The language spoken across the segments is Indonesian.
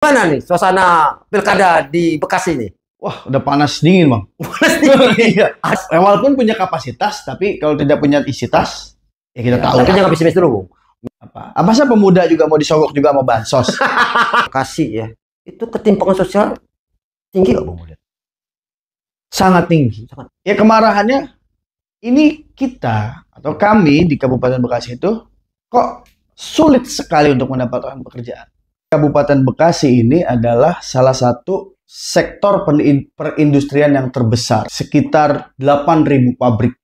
Gimana nih suasana pilkada di Bekasi nih? Wah, udah panas dingin, Bang. Panas nih. Iya. Walaupun punya kapasitas, tapi kalau tidak punya isi tas, ya kita tahu. Tapi jangan pesimis dulu, Bung. Apa sih pemuda juga mau disogok juga mau bansos? Bekasi ya. Itu ketimpangan sosial tinggi nggak, Bung? Sangat tinggi. Ya kemarahannya ini kita atau kami di Kabupaten Bekasi itu kok sulit sekali untuk mendapatkan pekerjaan. Kabupaten Bekasi ini adalah salah satu sektor perindustrian yang terbesar, sekitar 8.000 pabrik.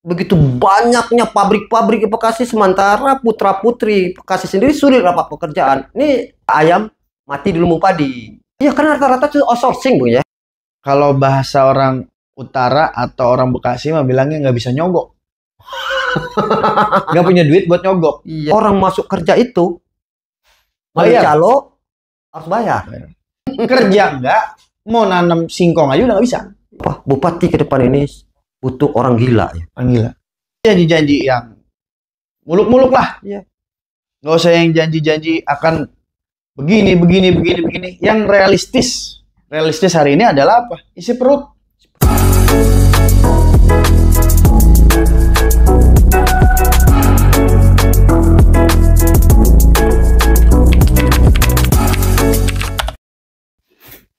Begitu banyaknya pabrik-pabrik di Bekasi, sementara putra-putri Bekasi sendiri sulit dapat pekerjaan. Ini ayam mati di lumbung padi. Iya, karena rata-rata itu outsourcing, Bung ya. Kalau bahasa orang utara atau orang Bekasi mah bilangnya nggak bisa nyogok. Nggak punya duit buat nyogok. Iya. Orang masuk kerja itu bayar. Calo harus bayar. Kerja enggak, mau nanam singkong aja udah nggak bisa. Wah, Bupati ke depan ini butuh orang gila ya. Orang gila. Janji-janji yang muluk-muluk lah. Iya. Nggak usah yang janji-janji akan begini. Yang realistis. Realistis hari ini adalah apa? Isi perut.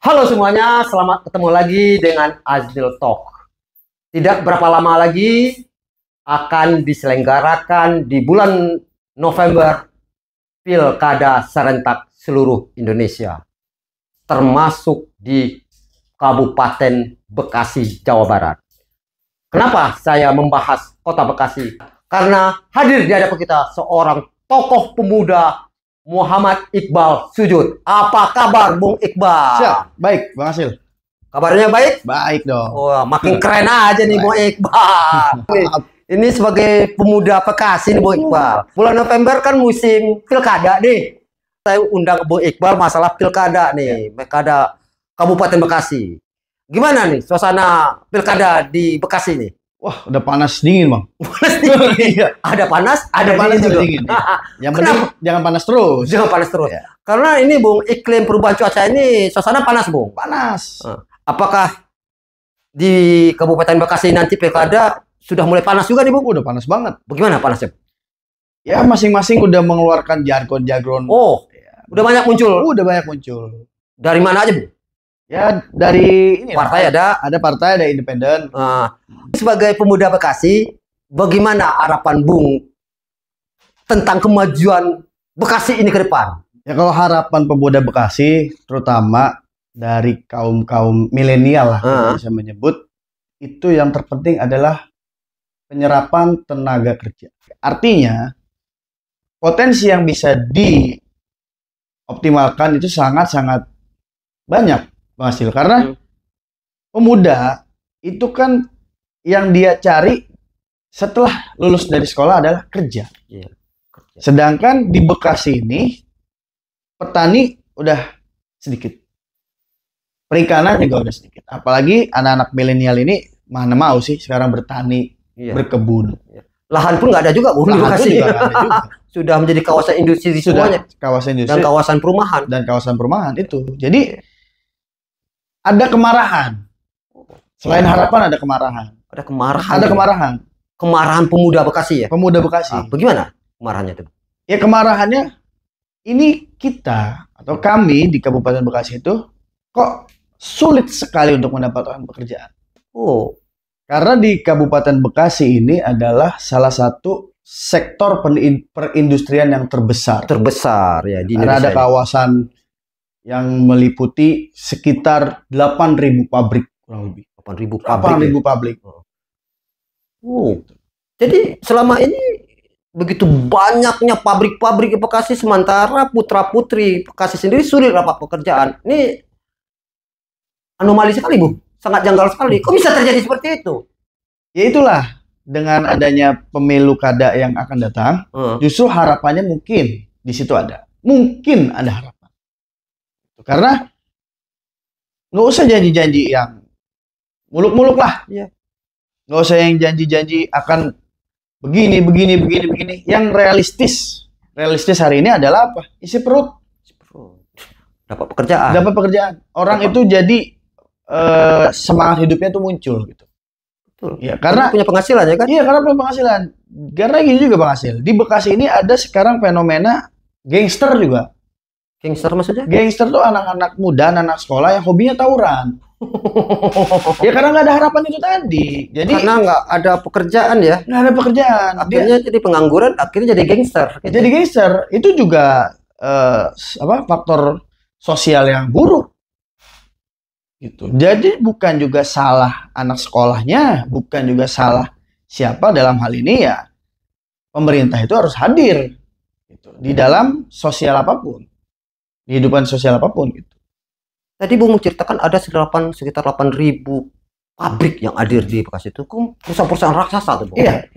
Halo semuanya, selamat ketemu lagi dengan Azdil Talk. Tidak berapa lama lagi akan diselenggarakan di bulan November Pilkada serentak seluruh Indonesia, termasuk di Kabupaten Bekasi, Jawa Barat. Kenapa saya membahas Kota Bekasi? Karena hadir di hadapan kita seorang tokoh pemuda, Muhammad Iqbal Sujud. Apa kabar, Bung Iqbal? Siap, baik, Bang Hasil. Kabarnya baik? Baik dong. Wah, makin keren aja nih, Bung Iqbal. Ini sebagai pemuda Bekasi nih, Bung Iqbal. Bulan November kan musim pilkada nih. Saya undang Bung Iqbal masalah pilkada nih, pilkada Kabupaten Bekasi. Gimana nih suasana pilkada di Bekasi nih? Wah, udah panas dingin, Bang. Panas dingin. Iya. Ada panas, ada panas dingin juga. dingin. Yang penting jangan panas terus. Jangan panas terus. Ya. Karena ini, Bung, iklim perubahan cuaca ini suasana panas, Bung. Panas. Apakah di Kabupaten Bekasi nanti pilkada sudah mulai panas juga nih, Bung? Udah panas banget. Bagaimana panasnya? Ya, masing-masing udah mengeluarkan jargon-jargon. Oh, ya. Udah banyak muncul. Udah banyak muncul. Dari mana aja, Bung? Ya, dari ini partai ada partai, ada independen. Sebagai pemuda Bekasi, bagaimana harapan Bung tentang kemajuan Bekasi ini ke depan? Ya, kalau harapan pemuda Bekasi, terutama dari kaum milenial lah, bisa menyebut, itu yang terpenting adalah penyerapan tenaga kerja. Artinya, potensi yang bisa dioptimalkan itu sangat-sangat banyak, Bang Hasil. Karena pemuda itu kan yang dia cari setelah lulus dari sekolah adalah kerja. Sedangkan di Bekasi ini petani udah sedikit, perikanan juga udah sedikit. Apalagi anak-anak milenial ini mana mau sih sekarang bertani, berkebun. Lahan pun nggak ada juga, Bung, di Bekasi. Sudah menjadi kawasan industri semuanya. Kawasan industri dan kawasan perumahan. Dan kawasan perumahan itu. Jadi ada kemarahan. Selain harapan ada kemarahan. Ada kemarahan. Ada kemarahan. Kemarahan pemuda Bekasi ya? Pemuda Bekasi. Bagaimana kemarahannya itu? Ya kemarahannya ini kita atau kami di Kabupaten Bekasi itu kok sulit sekali untuk mendapatkan pekerjaan. Oh. Karena di Kabupaten Bekasi ini adalah salah satu sektor perindustrian yang terbesar. Terbesar ya di Indonesia. Karena ada kawasan yang meliputi sekitar 8.000 pabrik kurang lebih. 8.000 pabrik. Oh. Jadi selama ini begitu banyaknya pabrik-pabrik di Bekasi, sementara putra-putri Bekasi sendiri sulit dapat pekerjaan. Ini anomali sekali, Bu. Sangat janggal sekali. Kok bisa terjadi seperti itu? Ya itulah, dengan adanya pemilu kada yang akan datang, justru harapannya mungkin di situ ada. Mungkin ada harapan. Karena nggak usah janji-janji yang muluk-muluk lah. Nggak usah yang janji-janji akan begini. Yang realistis hari ini adalah apa? Isi perut. dapat pekerjaan. Dapat pekerjaan. Orang itu jadi semangat hidupnya tuh muncul gitu. Betul. Ya, karena punya penghasilan ya kan? Iya, karena punya penghasilan. Karena gini juga Bang Hasil. Di Bekasi ini ada sekarang fenomena gangster juga. Gangster maksudnya? Gangster tuh anak-anak muda, anak sekolah yang hobinya tawuran. Ya karena nggak ada harapan itu tadi. Jadi karena nggak ada pekerjaan ya. nggak ada pekerjaan. Akhirnya jadi pengangguran, akhirnya jadi gangster. Gitu. Jadi gangster itu juga faktor sosial yang buruk. Gitu. Jadi bukan juga salah anak sekolahnya, bukan juga salah siapa dalam hal ini ya. Pemerintah itu harus hadir gitu, di dalam sosial apapun, di kehidupan sosial apapun gitu. Tadi Bung menceritakan ada sekitar 8.000 pabrik yang hadir di Bekasi itu. Perusahaan-perusahaan raksasa tuh, Bung. Iya.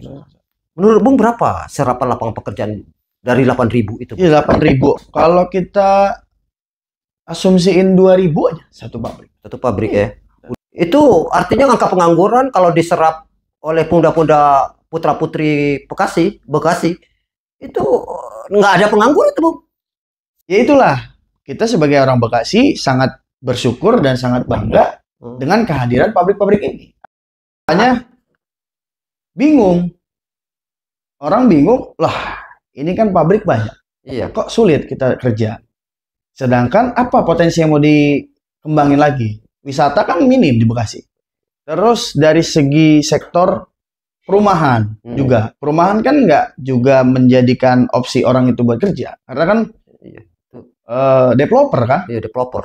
Menurut Bung berapa serapan lapangan pekerjaan dari 8.000 itu? Iya, 8.000. Kalau kita asumsiin 2.000 aja satu pabrik. Satu pabrik ya. Itu artinya angka pengangguran kalau diserap oleh pemuda-pemuda putra-putri Bekasi itu nggak ada pengangguran itu, Bung. Ya itulah, kita sebagai orang Bekasi sangat bersyukur dan sangat bangga dengan kehadiran pabrik-pabrik ini. Makanya bingung. Orang bingung, lah ini kan pabrik banyak. Iya. Kok sulit kita kerja? Sedangkan apa potensi yang mau dikembangin lagi? Wisata kan minim di Bekasi. Terus dari segi sektor perumahan juga. Perumahan kan nggak juga menjadikan opsi orang itu buat kerja. Karena kan developer kan? Iya, developer.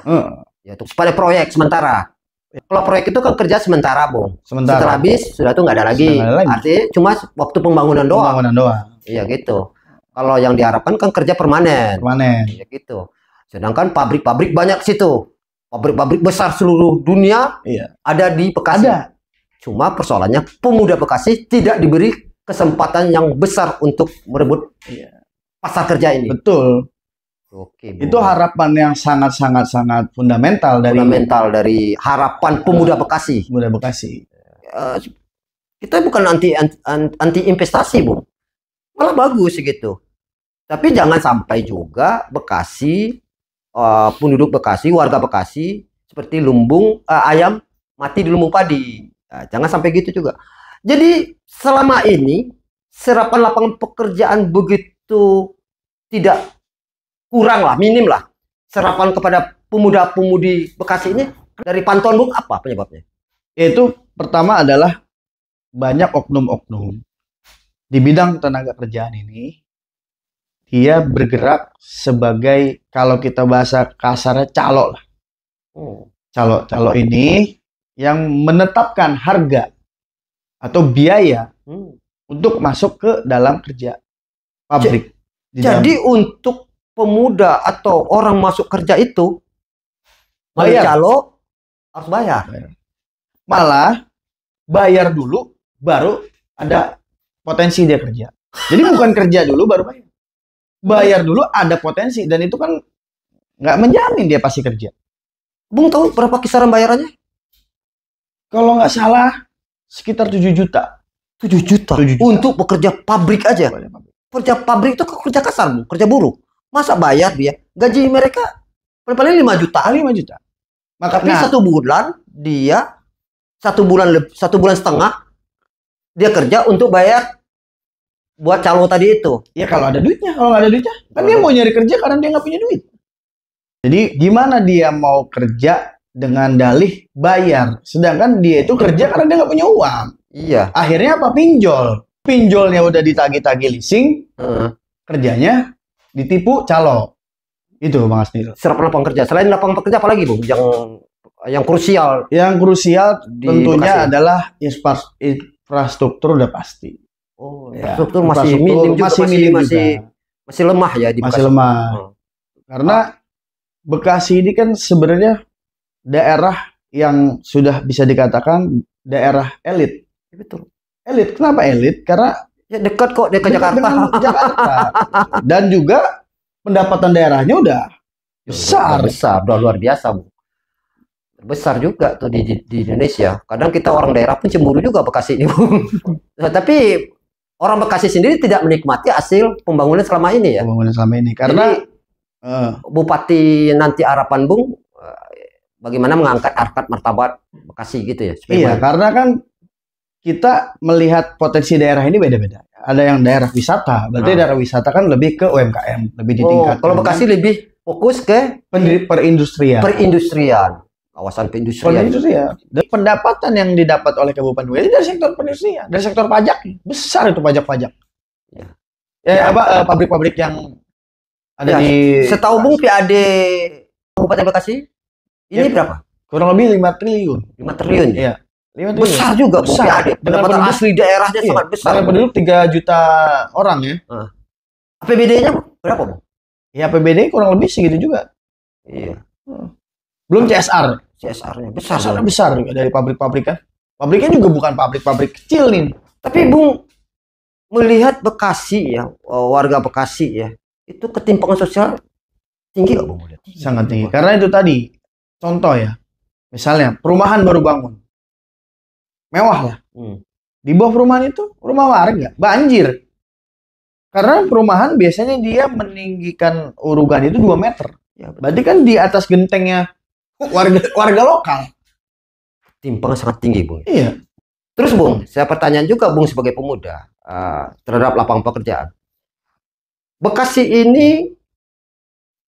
Ya, untuk pada proyek sementara. Kalau proyek itu kan kerja sementara, Bung. Sementara. Setelah habis sudah tuh nggak ada lagi. Artinya cuma waktu pembangunan doang. Pembangunan doang. Iya gitu. Kalau yang diharapkan kan kerja permanen. Permanen. Iya gitu. Sedangkan pabrik-pabrik banyak situ. Pabrik-pabrik besar seluruh dunia ada di Bekasi. Ada. Cuma persoalannya pemuda Bekasi tidak diberi kesempatan yang besar untuk merebut pasar kerja ini. Betul. Oke, itu harapan yang sangat fundamental dari harapan pemuda Bekasi. Pemuda Bekasi. Kita bukan anti investasi, Bung. Malah bagus gitu. Tapi jangan sampai juga Bekasi, penduduk Bekasi, warga Bekasi seperti lumbung ayam mati di lumbung padi. Nah, jangan sampai gitu juga. Jadi selama ini serapan lapangan pekerjaan begitu tidak kurang lah, minim lah serapan kepada pemuda-pemudi Bekasi ini. Dari pantauan Bung apa penyebabnya? Yaitu pertama adalah banyak oknum-oknum di bidang tenaga kerjaan ini. Dia bergerak sebagai, kalau kita bahasa kasarnya, calo lah. Calo ini yang menetapkan harga atau biaya untuk masuk ke dalam kerja pabrik. Jadi untuk pemuda atau orang masuk kerja itu bayar, calo harus bayar. Malah bayar dulu baru ada potensi dia kerja. Jadi bukan kerja dulu baru bayar. Bayar dulu ada potensi, dan itu kan nggak menjamin dia pasti kerja. Bung tahu berapa kisaran bayarannya? Kalau nggak salah sekitar 7 juta. 7 juta untuk bekerja pabrik aja. Kerja pabrik itu kerja kasar, Bung, kerja buruh. Masa bayar dia? Gaji mereka paling 5 juta. 5 juta. Tapi satu bulan dia satu bulan setengah dia kerja untuk bayar buat calo tadi itu. Ya kalau ada duitnya, kalau nggak ada duitnya, kan dia mau nyari kerja karena dia nggak punya duit. Jadi gimana dia mau kerja dengan dalih bayar, sedangkan dia itu kerja karena dia nggak punya uang. Iya. Akhirnya apa? Pinjol. Pinjolnya udah ditagih-tagih leasing, kerjanya ditipu calo. Itu Bang Asnil. Serapan lapangan kerja. Selain lapangan pekerja apa lagi, Bung? Yang krusial. Yang krusial tentunya adalah infrastruktur udah pasti. Oh, infrastruktur masih minim juga, masih lemah ya di Bekasi. Masih lemah. Karena Bekasi ini kan sebenarnya daerah yang sudah bisa dikatakan daerah elit. Betul. Elit. Kenapa elit? Karena ya dekat Jakarta. Dan juga pendapatan daerahnya udah besar. Luar biasa, Bu. Besar juga tuh di Indonesia. Kadang kita orang daerah pun cemburu juga Bekasi ini, Bu. Tapi orang Bekasi sendiri tidak menikmati hasil pembangunan selama ini ya. Pembangunan selama ini. Karena Bupati nanti harapan Bung bagaimana mengangkat harkat martabat Bekasi gitu ya? Iya, karena kan kita melihat potensi daerah ini beda-beda. Ada yang daerah wisata, berarti daerah wisata kan lebih ke UMKM, lebih ditingkatkan. Kalau Bekasi lebih fokus ke perindustrian. Kawasan perindustrian. Dan pendapatan yang didapat oleh Kabupaten Bekasi dari sektor perindustrian, dari sektor pajak besar itu pajak-pajak. Pabrik-pabrik yang ada di. Setahu Bung PAD Kabupaten Bekasi ini berapa? Kurang lebih 5 triliun. 5 triliun. Iya. Besar juga Bung PAD. Pendapatan asli daerahnya sangat besar. Dengan penduduk 3 juta orang ya. APBD-nya berapa, Bung? Ya APBD kurang lebih segitu juga. Iya. Belum CSR. CSR-nya besar juga dari pabrik-pabrik kan. Pabriknya juga bukan pabrik-pabrik kecil nih. Tapi Bung melihat Bekasi ya, warga Bekasi ya, itu ketimpangan sosial tinggi nggak Bung? Sangat tinggi. Karena itu tadi contoh ya. Misalnya perumahan baru bangun. Mewah lah. Di bawah perumahan itu rumah warga banjir. Karena perumahan biasanya dia meninggikan urugan itu 2 meter. Ya, berarti kan di atas gentengnya warga lokal. Timpangan sangat tinggi, Bung. Iya. Terus, Bung, saya pertanyaan juga, Bung, sebagai pemuda terhadap lapangan pekerjaan. Bekasi ini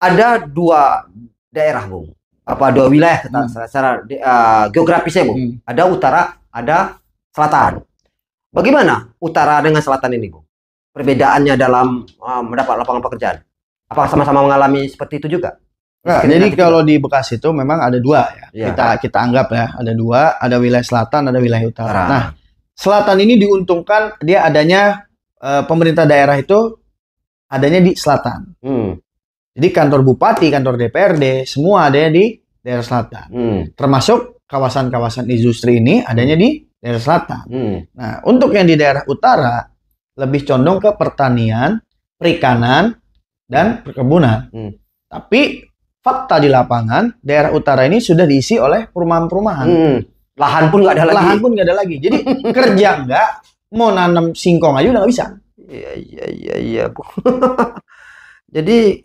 ada 2 daerah, Bung. 2 wilayah secara geografisnya, Bung. Ada utara, ada selatan. Bagaimana utara dengan selatan ini, Bung? Perbedaannya dalam mendapat lapangan pekerjaan? Apakah sama-sama mengalami seperti itu juga? Nah, jadi kalau di Bekasi itu memang ada 2 ya. Kita anggap ya, ada 2, ada wilayah selatan, ada wilayah utara. Nah, selatan ini diuntungkan dia adanya pemerintah daerah itu adanya di selatan. Jadi kantor bupati, kantor DPRD, semua adanya di daerah selatan. Termasuk kawasan-kawasan industri ini adanya di daerah selatan. Nah, untuk yang di daerah utara lebih condong ke pertanian, perikanan, dan perkebunan. Tapi fakta di lapangan, daerah utara ini sudah diisi oleh perumahan-perumahan. Lahan pun nggak ada lagi. Jadi kerja nggak, mau nanam singkong aja udah nggak bisa. Iya, Bu. Jadi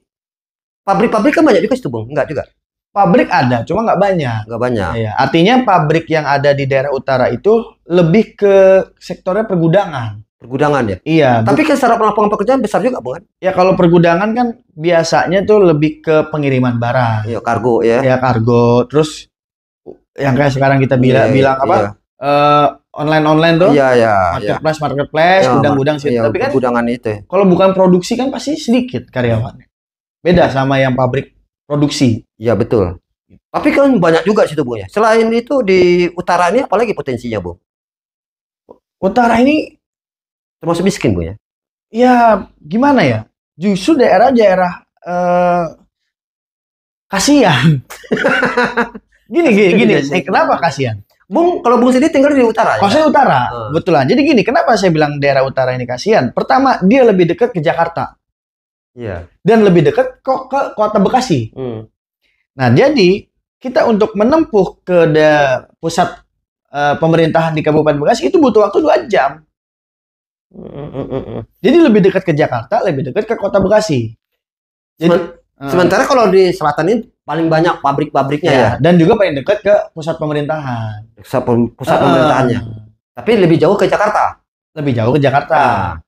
pabrik-pabrik kan banyak juga situ, Bung? Enggak juga? Pabrik ada, cuma nggak banyak. Nggak banyak. Iya, artinya pabrik yang ada di daerah utara itu lebih ke sektornya pergudangan. Pergudangan ya? Iya. Tapi kan secara lapangan pekerjaan besar juga, Bung? Ya kalau pergudangan kan biasanya tuh lebih ke pengiriman barang. Iya, kargo ya. Ya kargo. Terus yang kayak sekarang kita bilang apa? Online tuh. Iya. Marketplace, gudang-gudang sih. Iya, tapi kan gudangan itu. Kalau bukan produksi kan pasti sedikit karyawannya. Beda sama yang pabrik produksi. Iya, betul. Tapi kan banyak juga situ, Bung ya. Selain itu di utara ini apalagi potensinya, Bung? Utara ini termasuk miskin, Bu ya? Ya, gimana ya? Justru daerah-daerah kasihan. Gini. Kenapa kasihan? Bung, kalau Bung sendiri tinggal di utara ya? Saya utara, betulan. Jadi gini, kenapa saya bilang daerah utara ini kasihan? Pertama, dia lebih dekat ke Jakarta. Iya. Dan lebih dekat ke kota Bekasi. Nah, jadi kita untuk menempuh ke pusat pemerintahan di Kabupaten Bekasi itu butuh waktu 2 jam. Jadi lebih dekat ke Jakarta, lebih dekat ke kota Bekasi. Jadi, sementara kalau di selatan ini paling banyak pabrik-pabriknya ya. Dan juga paling dekat ke pusat pemerintahan. Pusat pemerintahannya. Tapi lebih jauh ke Jakarta. Lebih jauh ke Jakarta.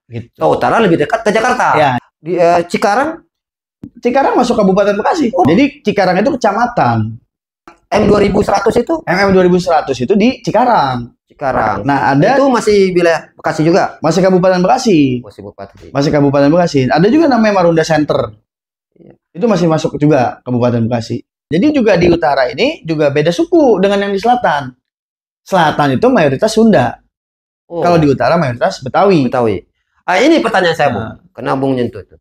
Gitu. Ke utara lebih dekat ke Jakarta. Ya. Di Cikarang masuk Kabupaten Bekasi. Jadi Cikarang itu kecamatan. M2100 itu? MM2100 itu di Cikarang. Nah, ada itu masih wilayah Bekasi juga. Masih Kabupaten Bekasi. Masih Kabupaten Bekasi. Ada juga namanya Marunda Center. Itu masih masuk juga Kabupaten Bekasi. Jadi juga di utara ini juga beda suku dengan yang di selatan. Selatan itu mayoritas Sunda. Kalau di utara mayoritas Betawi. Ini pertanyaan saya, Bung. Karena Bung nyentuh itu.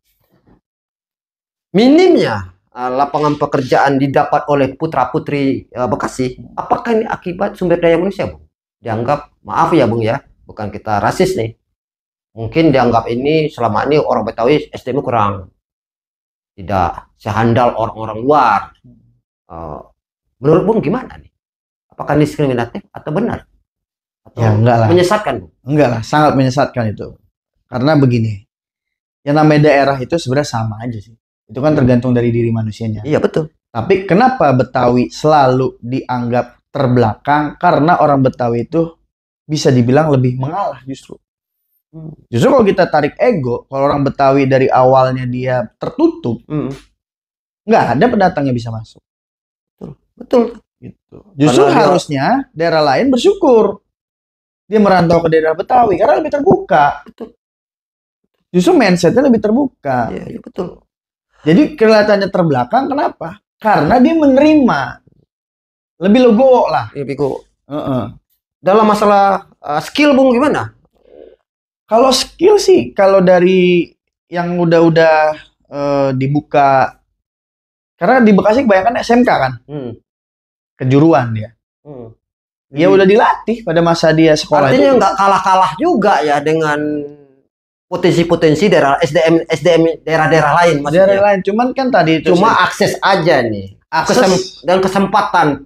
Minimnya lapangan pekerjaan didapat oleh putra-putri Bekasi, apakah ini akibat sumber daya manusia, Bung? Dianggap, maaf ya, Bung ya, bukan kita rasis nih. Mungkin dianggap ini selama ini orang Betawi SDM kurang. Tidak sehandal orang-orang luar. Menurut Bung gimana nih? Apakah diskriminatif atau benar? Atau ya enggak lah. Menyesatkan, Bung? Enggak lah, sangat menyesatkan itu. Karena begini, yang namanya daerah itu sebenarnya sama aja sih. Itu kan tergantung dari diri manusianya. Iya, betul. Tapi kenapa Betawi selalu dianggap terbelakang? Karena orang Betawi itu bisa dibilang lebih mengalah justru. Justru kalau kita tarik ego, kalau orang Betawi dari awalnya dia tertutup, nggak ada pendatang yang bisa masuk. Betul. Gitu. Justru Karena harusnya daerah lain bersyukur dia merantau ke daerah Betawi karena lebih terbuka. Betul. Justru mindsetnya lebih terbuka. Iya, betul. Jadi kelihatannya terbelakang, kenapa? Karena dia menerima. Lebih legowo lah. Lebih kok. Dalam masalah skill, Bung, gimana? Kalau skill sih, kalau dari yang udah dibuka, karena di Bekasi kebanyakan SMK kan, kejuruan dia. Dia udah dilatih pada masa dia sekolah. Artinya nggak kalah-kalah juga ya dengan potensi-potensi daerah SDM daerah-daerah lain. Daerah lain, cuman kan tadi itu cuma akses aja nih, akses dan kesempatan.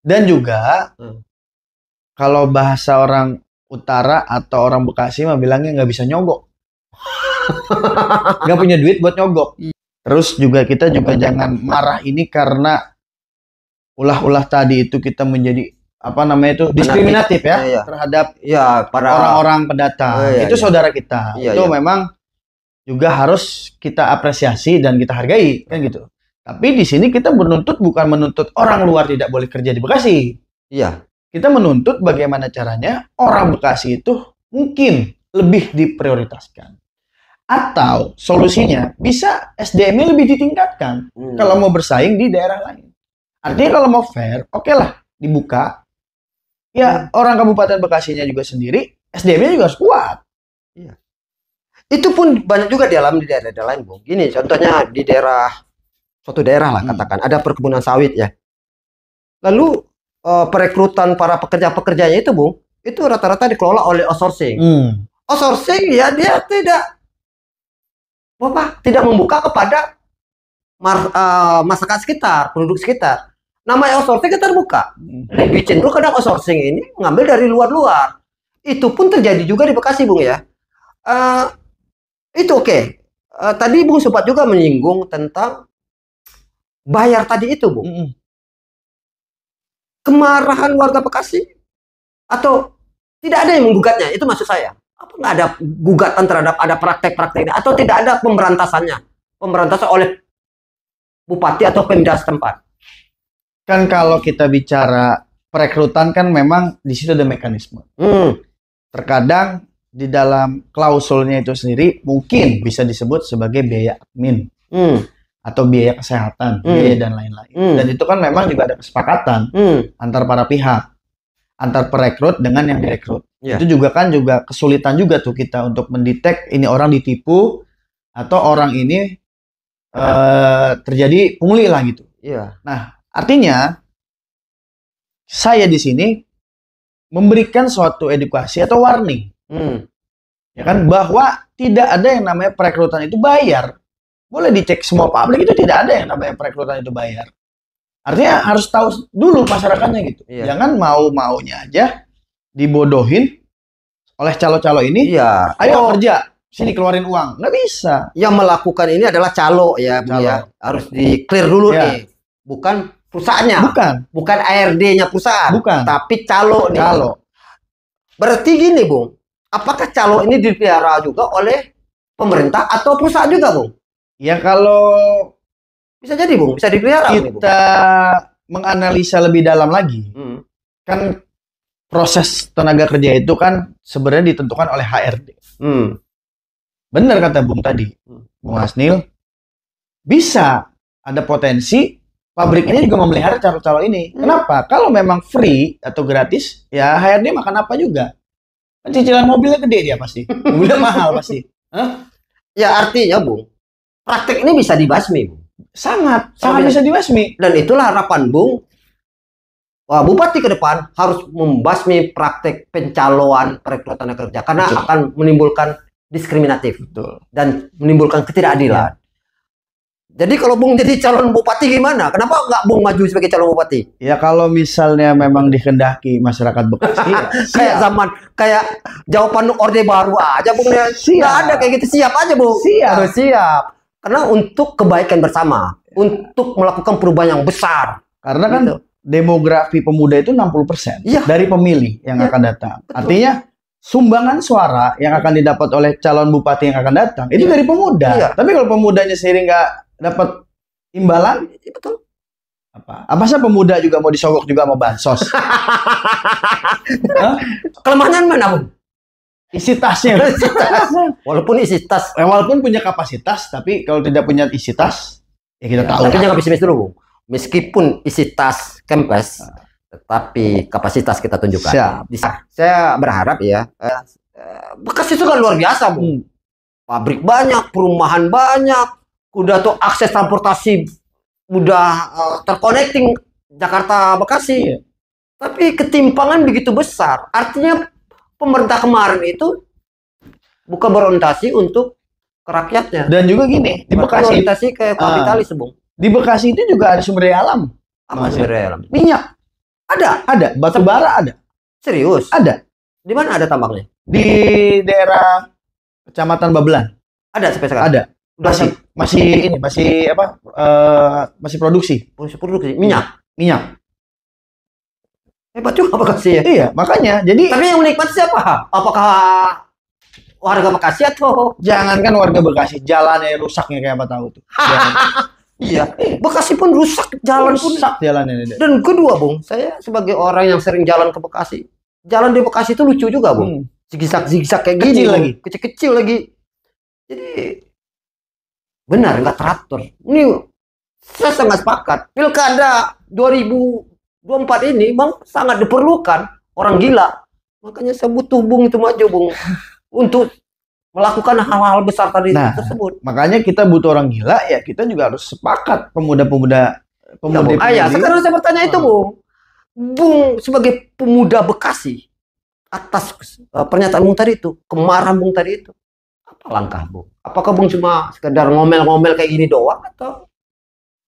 Dan juga kalau bahasa orang utara atau orang Bekasi mah bilangnya nggak bisa nyogok, nggak punya duit buat nyogok. Terus juga kita juga jangan marah ini karena ulah-ulah tadi itu kita menjadi apa namanya itu diskriminatif ya, terhadap para orang-orang pendatang. Itu saudara kita. Itu memang juga harus kita apresiasi dan kita hargai kan gitu. Tapi di sini kita bukan menuntut orang luar tidak boleh kerja di Bekasi. Iya. Kita menuntut bagaimana caranya orang Bekasi itu mungkin lebih diprioritaskan. Atau solusinya bisa SDM-nya lebih ditingkatkan kalau mau bersaing di daerah lain. Artinya kalau mau fair, oke lah dibuka. Ya orang Kabupaten Bekasinya juga sendiri, SDM-nya juga harus kuat. Iya. Itu pun banyak juga di daerah-daerah lain, Bung. Gini, contohnya di suatu daerah lah katakan, ada perkebunan sawit ya. Lalu perekrutan para pekerja-pekerjanya itu, Bung, itu rata-rata dikelola oleh outsourcing. Outsourcing ya dia tidak membuka kepada masyarakat sekitar, penduduk sekitar. Namanya outsourcing kita terbuka. Lebih cenderung kadang outsourcing ini mengambil dari luar-luar. Itu pun terjadi juga di Bekasi, Bung ya. Itu oke. Tadi Bung sempat juga menyinggung tentang bayar tadi itu, Bung. Kemarahan warga Bekasi atau tidak ada yang menggugatnya, itu maksud saya. Apa nggak ada gugatan terhadap ada praktek-prakteknya atau tidak ada pemberantasan oleh bupati atau pemda setempat? Kan kalau kita bicara perekrutan kan memang di situ ada mekanisme. Terkadang di dalam klausulnya itu sendiri mungkin bisa disebut sebagai biaya admin. Atau biaya kesehatan, biaya dan lain-lain. Dan itu kan memang juga ada kesepakatan antar para pihak, antar perekrut dengan yang direkrut. Itu juga kesulitan juga tuh kita untuk mendetek ini orang ditipu atau orang ini terjadi pungli lah gitu. Nah, artinya saya di sini memberikan suatu edukasi atau warning, ya kan, bahwa tidak ada yang namanya perekrutan itu bayar. Boleh dicek semua publik itu tidak ada yang namanya perekrutan itu bayar. Artinya harus tahu dulu masyarakatnya gitu. Jangan mau-maunya aja dibodohin oleh calo-calo ini. Ayo kerja, sini keluarin uang. Nggak bisa. Yang melakukan ini adalah calo ya, Bu ya. Harus di-clear dulu nih. Bukan perusahaannya. Bukan ARD-nya perusahaan. Tapi calo nih. Berarti gini, Bung. Apakah calo ini dipelihara juga oleh pemerintah atau perusahaan juga, Bung? Ya kalau bisa jadi, Bung, bisa dipelihara. Kita menganalisa lebih dalam lagi, kan proses tenaga kerja itu kan sebenarnya ditentukan oleh HRD. Benar kata Bung tadi, Bung Asnil, bisa ada potensi pabrik ini juga memelihara calo-calo ini. Kenapa? Kalau memang free atau gratis, ya HRD makan apa juga. Kan cicilan mobilnya gede dia pasti, mobilnya mahal pasti. Ya artinya, Bung, praktek ini bisa dibasmi, Bung. Sangat bisa dibasmi. Dan itulah harapan Bung. Bupati ke depan harus membasmi praktek pencaloan perekrutan tenaga kerja karena akan menimbulkan diskriminatif dan menimbulkan ketidakadilan. Jadi kalau Bung jadi calon bupati gimana? Kenapa nggak Bung maju sebagai calon bupati? Ya kalau misalnya memang dikehendaki masyarakat Bekasi, kayak jawaban Orde Baru aja, Bung. Nggak ada kayak gitu, siap aja, Bung. Siap. Karena untuk kebaikan bersama, untuk melakukan perubahan yang besar. Karena kan Gitu. demografi pemuda itu 60% Iya. dari pemilih yang Iya. akan datang. Betul. Artinya sumbangan suara yang akan didapat oleh calon bupati yang akan datang itu dari pemuda. Iya. Tapi kalau pemudanya sendiri nggak dapat imbalan, Betul. apa sih pemuda juga mau disogok juga sama bansos? Hah? Kelemahannya mana, Bung? Isi tasnya. Walaupun isi tas, Walaupun punya kapasitas, tapi kalau tidak punya isi tas, ya kita tahu. tapi jangan pesimis dulu, Bung. Meskipun isi tas kempes, tetapi kapasitas kita tunjukkan. Siap. Saya berharap ya, Bekasi itu kan luar biasa, Bung. Pabrik banyak, perumahan banyak, udah tuh akses transportasi udah terconnecting Jakarta Bekasi. Iya. Tapi ketimpangan begitu besar. Artinya pemerintah kemarin itu bukan berorientasi untuk ke rakyatnya. Dan juga gini, di Bekasi, Berorientasi ke kapitalis, Bung. di Bekasi itu juga ada sumber daya alam. Apa Mas, sumber daya alam? Minyak ada, batu bara ada, Serius? ada. Di mana ada tambangnya? Di daerah Kecamatan Babelan Ada sampai sekarang? ada. Udah Masih apa? Masih produksi produksi minyak. minyak. Hebat juga Bekasi ya. Iya, makanya jadi Tapi yang menikmati siapa? Apakah warga Bekasi atau jangankan warga Bekasi, jalannya rusaknya kayak apa tahu tuh. iya, Bekasi pun rusak, jalan pun. Rusak jalannya. Dan kedua, Bung, saya sebagai orang yang sering jalan ke Bekasi, jalan di Bekasi itu lucu juga, Bung. Zigzag kayak gini, Kecil Bung. lagi. Kecil-kecil lagi. Jadi benar nggak teratur. Ini saya sangat sepakat. Pilkada 2024 ini, Bang, sangat diperlukan orang gila. Makanya saya butuh Bung itu maju, Bung, untuk melakukan hal-hal besar tadi tersebut. Makanya kita butuh orang gila, ya kita juga harus sepakat pemuda-pemuda. Ya, sekarang saya bertanya itu, Bung. Bung sebagai pemuda Bekasi, atas pernyataan Bung tadi itu, kemarahan Bung tadi itu, apa langkah Bung? Apakah Bung cuma sekedar ngomel-ngomel kayak gini doang atau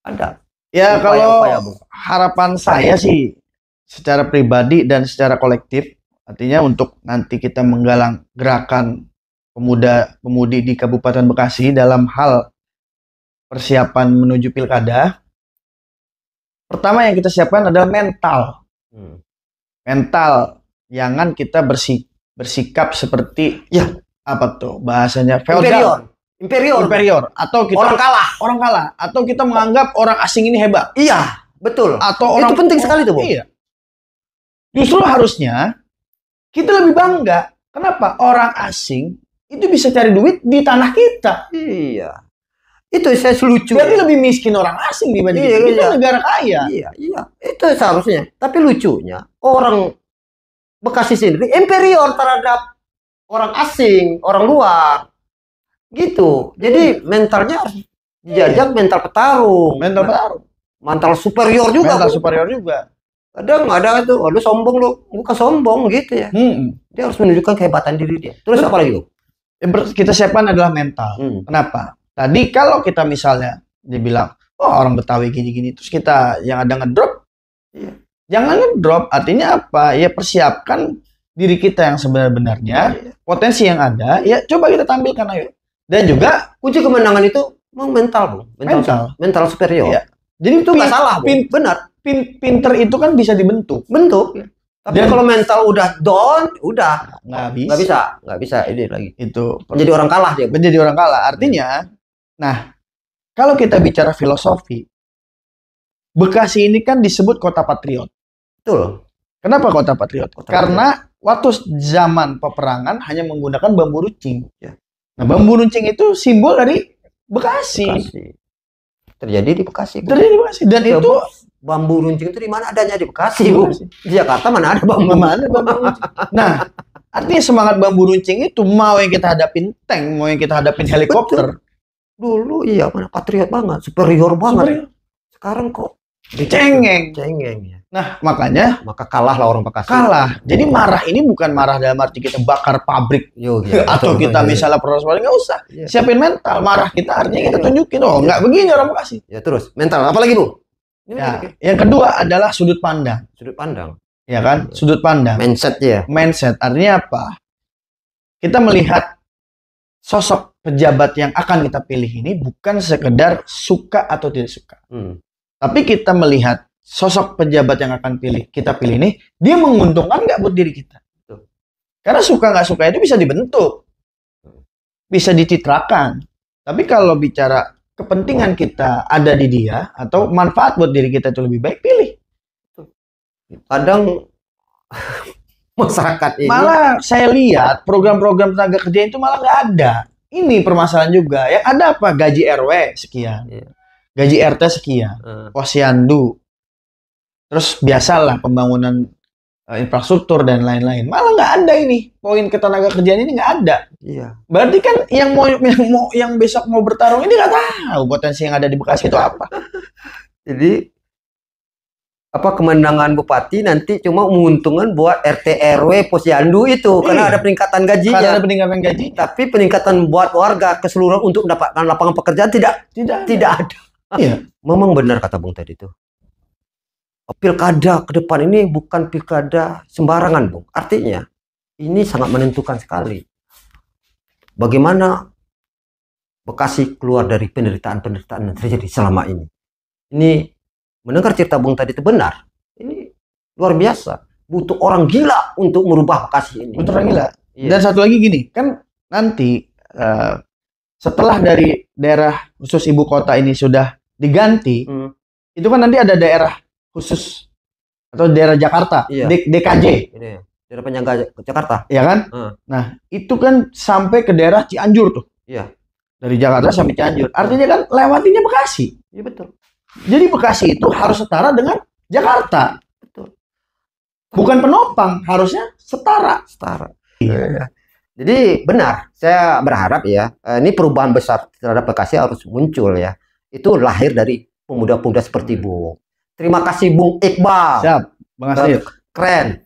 ada? Ya, kalau Bung? harapan saya sih secara pribadi dan secara kolektif, artinya untuk nanti kita menggalang gerakan pemuda-pemudi di Kabupaten Bekasi dalam hal persiapan menuju pilkada. Pertama yang kita siapkan adalah mental. Mental, jangan kita bersikap seperti apa tuh bahasanya feodal, inferior, atau kita orang kalah, atau kita menganggap orang asing ini hebat. Iya, betul. Atau orang itu penting sekali tuh, Bung. Iya. Justru harusnya kita lebih bangga. Kenapa? Orang asing itu bisa cari duit di tanah kita. Iya. Itu saya lucu. Berarti lebih miskin orang asing dibanding kita negara kaya. Iya. Itu seharusnya. Tapi lucunya orang Bekasi sendiri inferior terhadap orang asing, orang luar. Gitu. Jadi mentalnya harus dijajak mental petarung. Mental superior juga. Kadang ada itu, lu sombong lu, bukan sombong gitu ya. Dia harus menunjukkan kehebatan diri dia. Terus apa lagi lu? Yang kita siapkan adalah mental. Kenapa? Tadi kalau kita misalnya dibilang, oh orang Betawi gini-gini, terus kita yang ada ngedrop, jangan ngedrop. Artinya apa? Ya persiapkan diri kita yang sebenarnya, potensi yang ada, ya coba kita tampilkan ayo. Dan juga kunci kemenangan itu memang mental, Bung. Mental superior. Iya. Jadi itu nggak salah, Bung. Benar. Pinter itu kan bisa dibentuk. Tapi kalau mental udah down, udah nggak bisa ini lagi. Itu menjadi orang kalah dia. Menjadi orang kalah. Artinya, nah kalau kita bicara filosofi, Bekasi ini kan disebut kota patriot. Betul. Kenapa kota patriot? Karena waktu zaman peperangan hanya menggunakan bambu runcing. Nah, bambu runcing itu simbol dari Bekasi. Terjadi di Bekasi. Dan itu bambu runcing itu di mana adanya di Bekasi, Bu. Di Jakarta mana ada bambu? Runcing. Nah, artinya semangat bambu runcing itu mau yang kita hadapin tank, mau yang kita hadapin helikopter. Dulu iya mana patriot banget, superior banget. Sekarang kok cengeng ya. Nah, maka kalahlah orang Bekasi. Kalah. Jadi marah ini bukan marah dalam arti kita bakar pabrik atau kita misalnya protes nggak usah. Siapin mental. Marah kita artinya kita tunjukin nggak begini orang Bekasi. Ya terus mental apa lagi, Bu? Yang kedua adalah sudut pandang. Ya kan? Sudut pandang. Mindset ya. Mindset artinya apa? Kita melihat sosok pejabat yang akan kita pilih ini bukan sekedar suka atau tidak suka. Tapi kita melihat sosok pejabat yang akan kita pilih ini, dia menguntungkan nggak buat diri kita. Karena suka nggak suka itu bisa dibentuk, bisa dicitrakan. Tapi kalau bicara kepentingan kita ada di dia atau manfaat buat diri kita itu lebih baik, pilih. Kadang masyarakat ini malah saya lihat program-program tenaga kerja itu malah nggak ada. Ini permasalahan juga. Yang ada apa? Gaji RW sekian, gaji RT sekian, posyandu, terus biasalah pembangunan infrastruktur dan lain-lain. Malah nggak ada ini poin ketenaga kerjaan ini nggak ada. Iya. Berarti kan yang besok mau bertarung ini nggak tahu potensi yang ada di Bekasi itu apa. Jadi kemenangan bupati nanti cuma menguntungkan buat RT RW posyandu itu karena ada peningkatan gajinya. Karena ada peningkatan gaji. Tapi peningkatan buat warga keseluruhan untuk mendapatkan lapangan pekerjaan tidak ada. Iya. Memang benar kata Bung tadi itu. Pilkada ke depan ini bukan pilkada sembarangan, Bung. Artinya ini sangat menentukan sekali. Bagaimana Bekasi keluar dari penderitaan-penderitaan yang terjadi selama ini. Ini mendengar cerita Bung tadi itu benar. Ini luar biasa. Butuh orang gila untuk merubah Bekasi ini. Butuh orang gila. Iya. Dan satu lagi gini, kan nanti setelah dari daerah khusus ibu kota ini sudah diganti, itu kan nanti ada daerah khusus atau daerah Jakarta, DKJ. Ini, daerah penyangga Jakarta. Iya kan? Nah, itu kan sampai ke daerah Cianjur tuh. Iya. Dari Jakarta sampai Cianjur. Artinya kan lewatinya Bekasi. Iya betul. Jadi Bekasi itu harus setara dengan Jakarta. Betul. Bukan penopang, harusnya setara. Iya. Jadi benar, saya berharap ya, ini perubahan besar terhadap Bekasi harus muncul ya. Itu lahir dari pemuda-pemuda seperti Bung. Terima kasih Bung Iqbal. Siap, Bang Asir. Keren.